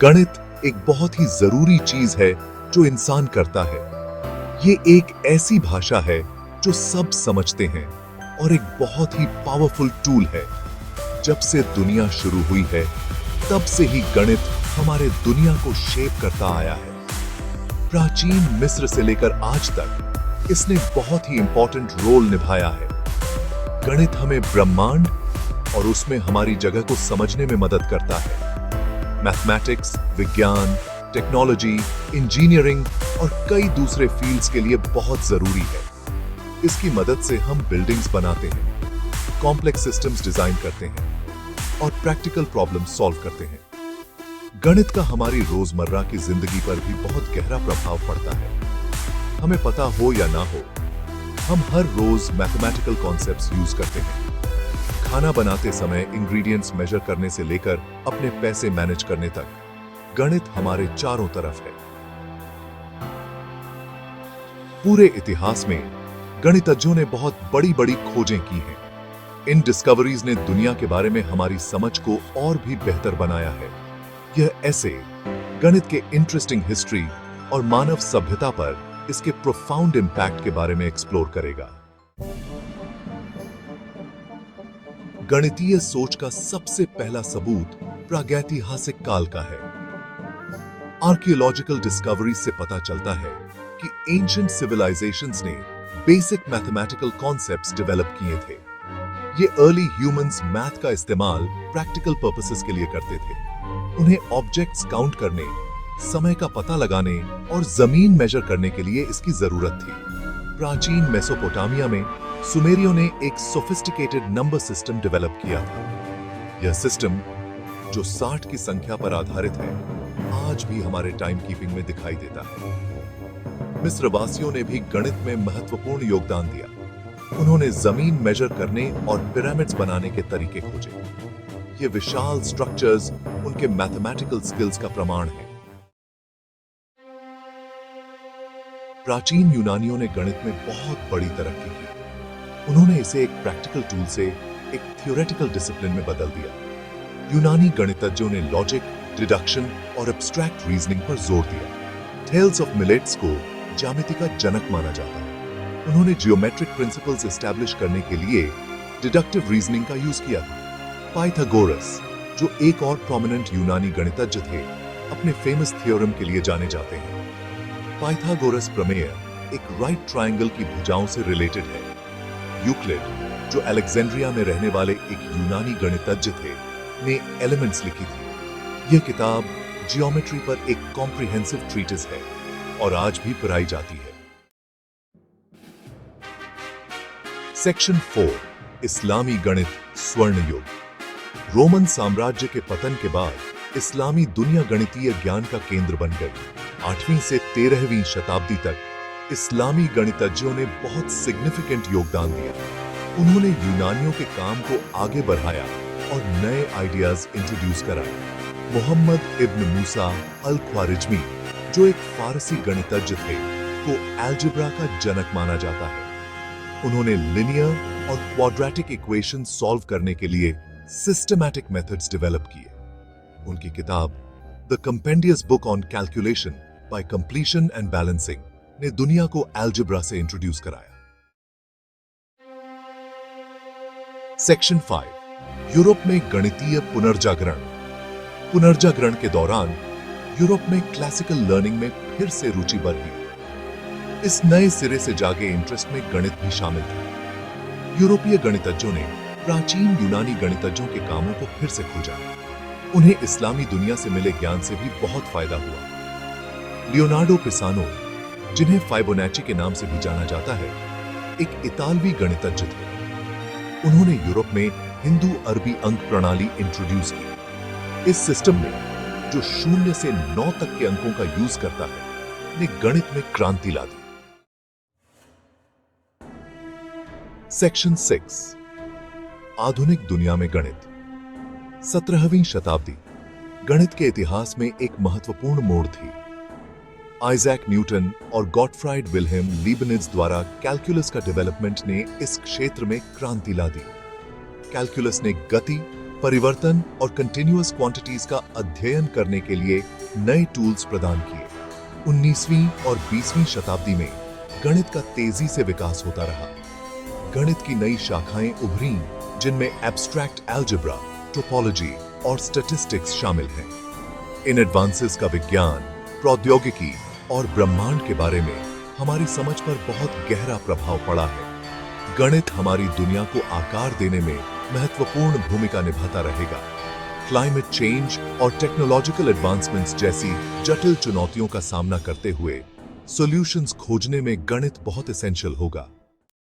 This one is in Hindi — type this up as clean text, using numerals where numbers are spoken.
गणित एक बहुत ही जरूरी चीज है जो इंसान करता है। ये एक ऐसी भाषा है जो सब समझते हैं और एक बहुत ही पावरफुल टूल है। जब से दुनिया शुरू हुई है तब से ही गणित हमारे दुनिया को शेप करता आया है। प्राचीन मिस्र से लेकर आज तक इसने बहुत ही इंपॉर्टेंट रोल निभाया है। गणित हमें ब्रह्मांड और उसमें हमारी जगह को समझने में मदद करता है। मैथमेटिक्स, विज्ञान, टेक्नोलॉजी, इंजीनियरिंग और कई दूसरे फील्ड्स के लिए बहुत जरूरी है। इसकी मदद से हम बिल्डिंग्स बनाते हैं, कॉम्प्लेक्स सिस्टम्स डिजाइन करते हैं और प्रैक्टिकल प्रॉब्लम्स सॉल्व करते हैं। गणित का हमारी रोजमर्रा की जिंदगी पर भी बहुत गहरा प्रभाव पड़ता है। हमें पता हो या ना हो, हम हर रोज मैथमेटिकल कॉन्सेप्ट्स यूज करते हैं। खाना बनाते समय इंग्रेडिएंट्स मेजर करने से लेकर अपने पैसे मैनेज करने तक गणित हमारे चारों तरफ है। पूरे इतिहास में गणितज्ञों ने बहुत बड़ी-बड़ी खोजें की हैं। इन डिस्कवरीज ने दुनिया के बारे में हमारी समझ को और भी बेहतर बनाया है। यह ऐसे गणित के इंटरेस्टिंग हिस्ट्री और मानव सभ्यता पर इसके प्रोफाउंड इंपैक्ट के बारे में एक्सप्लोर करेगा। गणितीय सोच का सबसे पहला सबूत प्रागैतिहासिक काल का है। आर्कियोलॉजिकल डिस्कवरी से पता चलता है कि एंशिएंट सिविलाइजेशंस ने बेसिक मैथमेटिकल कॉन्सेप्ट्स डेवलप किए थे। ये अर्ली ह्यूमंस मैथ का इस्तेमाल प्रैक्टिकल पर्पसेस के लिए करते थे। उन्हें ऑब्जेक्ट्स काउंट करने, समय का पता लगाने और जमीन मेजर करने के लिए इसकी जरूरत थी। प्राचीन मेसोपोटामिया में सुमेरियों ने एक सोफिस्टिकेटेड नंबर सिस्टम डेवलप किया था। यह सिस्टम, जो 60 की संख्या पर आधारित है, आज भी हमारे टाइम कीपिंग में दिखाई देता है। मिस्रवासियों ने भी गणित में महत्वपूर्ण योगदान दिया। उन्होंने जमीन मेजर करने और पिरामिड्स बनाने के तरीके खोजे। ये विशाल स्ट्रक्चर्स उनके मैथमेटिकल स्किल्स का प्रमाण है। प्राचीन यूनानियों ने गणित में बहुत बड़ी तरक्की की। उन्होंने इसे एक प्रैक्टिकल टूल से एक थियोरेटिकल डिसिप्लिन में बदल दिया। यूनानी गणितज्ञों ने लॉजिक, डिडक्शन और एब्स्ट्रैक्ट रीजनिंग पर जोर दिया। थेल्स ऑफ मिलेट्स को ज्यामिति का जनक माना जाता है। उन्होंने जियोमेट्रिक प्रिंसिपल्स एस्टैब्लिश करने के लिए डिडक्टिव रीजनिंग का यूज किया था। पाइथागोरस, जो एक और प्रोमिनेंट यूनानी गणितज्ञ थे, अपने फेमस थ्योरम के लिए जाने जाते हैं। पाइथागोरस प्रमेय एक राइट ट्रायंगल की भुजाओं से रिलेटेड है। यूक्लिड, जो अलेक्जेंड्रिया में रहने वाले एक यूनानी गणितज्ञ थे, ने एलिमेंट्स लिखी थी। यह किताब जियोमेट्री पर एक कॉम्प्रिहेंसिव ट्रीटिस है और आज भी पढ़ाई जाती है। सेक्शन 4, इस्लामी गणित स्वर्ण युग। रोमन साम्राज्य के पतन के बाद इस्लामी दुनिया गणितीय ज्ञान का केंद्र बन गई। 8वीं से 13वीं शताब्दी तक इस्लामी गणितज्ञों ने बहुत सिग्निफिकेंट योगदान दिया। उन्होंने यूनानियों के काम को आगे बढ़ाया और नए आइडियाज इंट्रोड्यूस कराए। मोहम्मद इब्न मूसा अल ख्वारिज्मी, जो एक फारसी गणितज्ञ थे, को अलजेब्रा का जनक माना जाता है। उन्होंने लिनियर और क्वाड्रेटिक इक्वेशन सॉल्व करने के लिए सिस्टमैटिक मेथड्स डेवलप किए। उनकी किताब the compendious book on calculation by completion and balancing ने दुनिया को अलजेब्रा से इंट्रोड्यूस कराया। सेक्शन 5, यूरोप में गणितीय पुनर्जागरण। पुनर्जागरण के दौरान यूरोप में क्लासिकल लर्निंग में फिर से रुचि बढ़ी। इस नए सिरे से जागे इंटरेस्ट में गणित भी शामिल था। यूरोपीय गणितज्ञों ने प्राचीन यूनानी गणितज्ञों के कामों को फिर से खोजा। उन्हें इस्लामी दुनिया से मिले ज्ञान से भी बहुत फायदा हुआ। लियोनार्डो पिसानो, जिन्हें फाइबोनाची के नाम से भी जाना जाता है, एक इतालवी गणितज्ञ थे। उन्होंने यूरोप में हिंदू अरबी अंक प्रणाली इंट्रोड्यूस की। इस सिस्टम में, जो 0 से 9 तक के अंकों का यूज करता है, ने गणित में क्रांति ला दी। सेक्शन 6, आधुनिक दुनिया में गणित। 17वीं शताब्दी गणित के इतिहास में एक महत्वपूर्ण मोड़ थी। आइजैक न्यूटन और गॉटफ्राइड विल्हेम लीबनिज द्वारा कैलकुलस का डेवलपमेंट ने इस क्षेत्र में क्रांति ला दी। कैलकुलस ने गति, परिवर्तन और कंटिन्यूअस क्वांटिटीज का अध्ययन करने के लिए नए टूल्स प्रदान किए। 19वीं और 20वीं शताब्दी में गणित का तेजी से विकास होता रहा। गणित की नई शाखाएं उभरीं, जिनमें एब्स्ट्रैक्ट अलजेब्रा, टोपोलॉजी और स्टैटिस्टिक्स शामिल हैं। इन एडवांसेस का विज्ञान, प्रौद्योगिकी और ब्रह्मांड के बारे में हमारी समझ पर बहुत गहरा प्रभाव पड़ा है। गणित हमारी दुनिया को आकार देने में महत्वपूर्ण भूमिका निभाता रहेगा। क्लाइमेट चेंज और टेक्नोलॉजिकल एडवांसमेंट्स जैसी जटिल चुनौतियों का सामना करते हुए सॉल्यूशंस खोजने में गणित बहुत एसेंशियल होगा।